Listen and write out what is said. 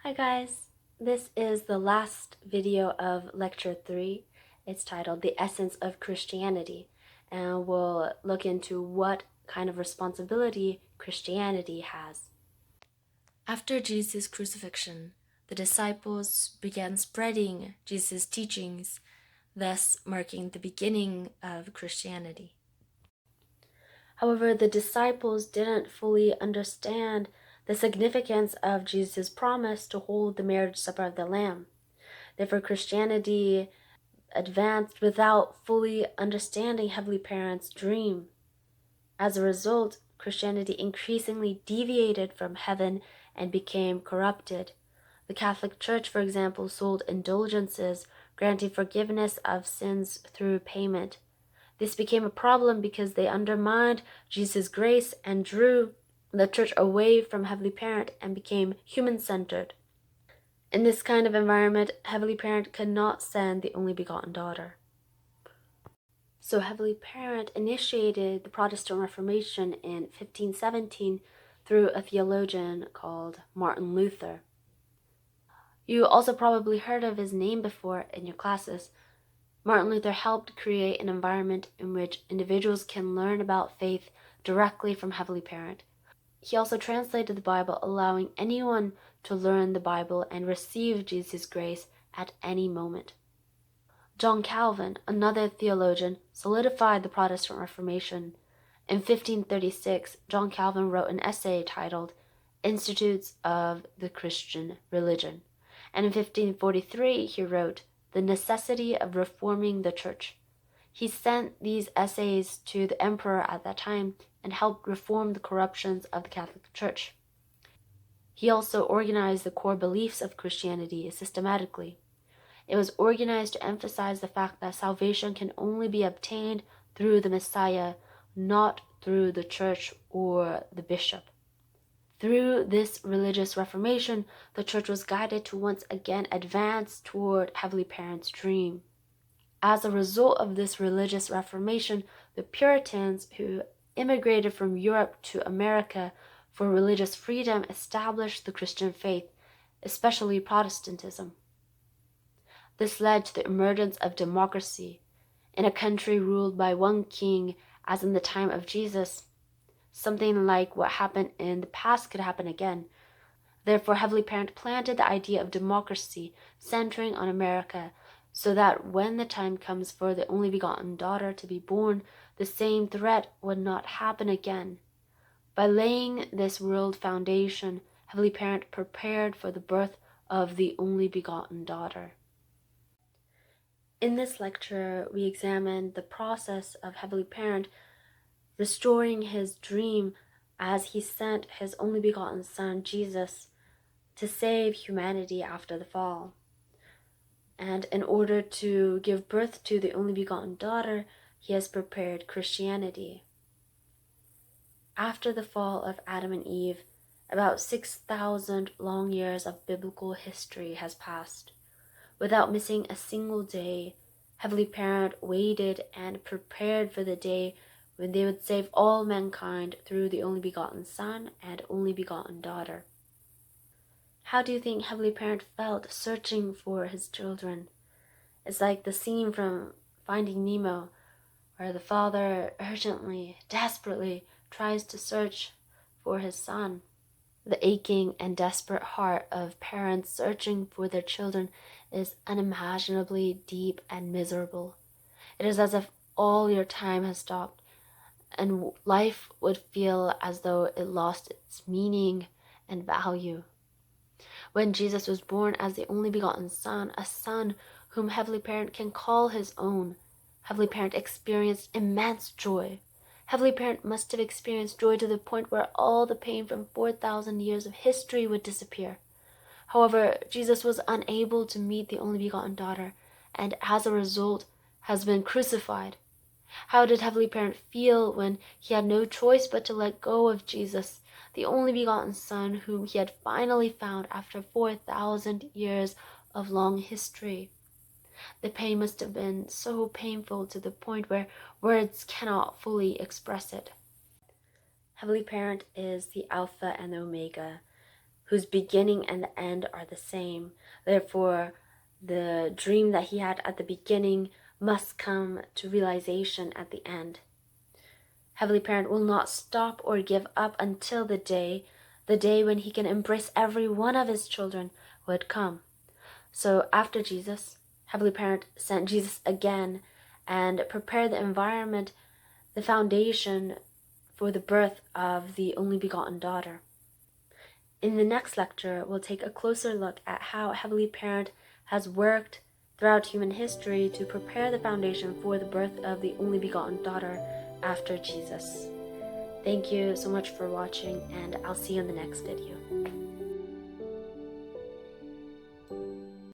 Hi guys, this is the last video of Lecture 3. It's titled The Essence of Christianity, and we'll look into what kind of responsibility Christianity has. After Jesus' crucifixion, the disciples began spreading Jesus' teachings, thus marking the beginning of Christianity. However, the disciples didn't fully understand the significance of Jesus' promise to hold the marriage supper of the Lamb. Therefore, Christianity advanced without fully understanding Heavenly Parent's dream. As a result, Christianity increasingly deviated from heaven and became corrupted. The Catholic Church, for example, sold indulgences, granting forgiveness of sins through payment. This became a problem because they undermined Jesus' grace and drew the Church away from Heavenly Parent and became human-centered. In this kind of environment, Heavenly Parent could not send the only begotten daughter. So Heavenly Parent initiated the Protestant Reformation in 1517 through a theologian called Martin Luther. You also probably heard of his name before in your classes. Martin Luther helped create an environment in which individuals can learn about faith directly from Heavenly Parent. He also translated the Bible, allowing anyone to learn the Bible and receive Jesus' grace at any moment. John Calvin, another theologian, solidified the Protestant Reformation. In 1536, John Calvin wrote an essay titled Institutes of the Christian Religion, and in 1543 he wrote The Necessity of Reforming the Church. He sent these essays to the emperor at that time and helped reform the corruptions of the Catholic Church. He also organized the core beliefs of Christianity systematically. It was organized to emphasize the fact that salvation can only be obtained through the Messiah, not through the church or the bishop. Through this religious reformation, the church was guided to once again advance toward Heavenly Parent's dream. As a result of this religious reformation, the Puritans, who immigrated from Europe to America for religious freedom, established the Christian faith, especially Protestantism. This led to the emergence of democracy in a country ruled by one king, as in the time of Jesus. Something like what happened in the past could happen again. Therefore, Heavenly Parent planted the idea of democracy centering on America, so that when the time comes for the only begotten daughter to be born, the same threat would not happen again. By laying this world foundation, Heavenly Parent prepared for the birth of the only begotten daughter. In this lecture, we examined the process of Heavenly Parent restoring his dream as he sent his only begotten Son, Jesus, to save humanity after the fall. And in order to give birth to the only begotten daughter, he has prepared Christianity. After the fall of Adam and Eve, about 6,000 long years of biblical history has passed. Without missing a single day, Heavenly Parent waited and prepared for the day when they would save all mankind through the only begotten Son and only begotten daughter. How do you think Heavenly Parent felt searching for his children? It's like the scene from Finding Nemo, where the father urgently, desperately tries to search for his son. The aching and desperate heart of parents searching for their children is unimaginably deep and miserable. It is as if all your time has stopped, and life would feel as though it lost its meaning and value. When Jesus was born as the only begotten Son, a Son whom Heavenly Parent can call his own, Heavenly Parent experienced immense joy. Heavenly Parent must have experienced joy to the point where all the pain from 4,000 years of history would disappear. However, Jesus was unable to meet the only begotten daughter, and as a result has been crucified. How did Heavenly Parent feel when he had no choice but to let go of Jesus, the only begotten Son whom he had finally found after 4,000 years of long history? The pain must have been so painful to the point where words cannot fully express it. Heavenly Parent is the Alpha and the Omega, whose beginning and the end are the same. Therefore, the dream that he had at the beginning must come to realization at the end. Heavenly Parent will not stop or give up until the day when he can embrace every one of his children who had come. So after Jesus, Heavenly Parent sent Jesus again and prepared the environment, the foundation for the birth of the only begotten daughter. In the next lecture, we'll take a closer look at how Heavenly Parent has worked throughout human history to prepare the foundation for the birth of the only begotten daughter after Jesus. Thank you so much for watching, and I'll see you in the next video.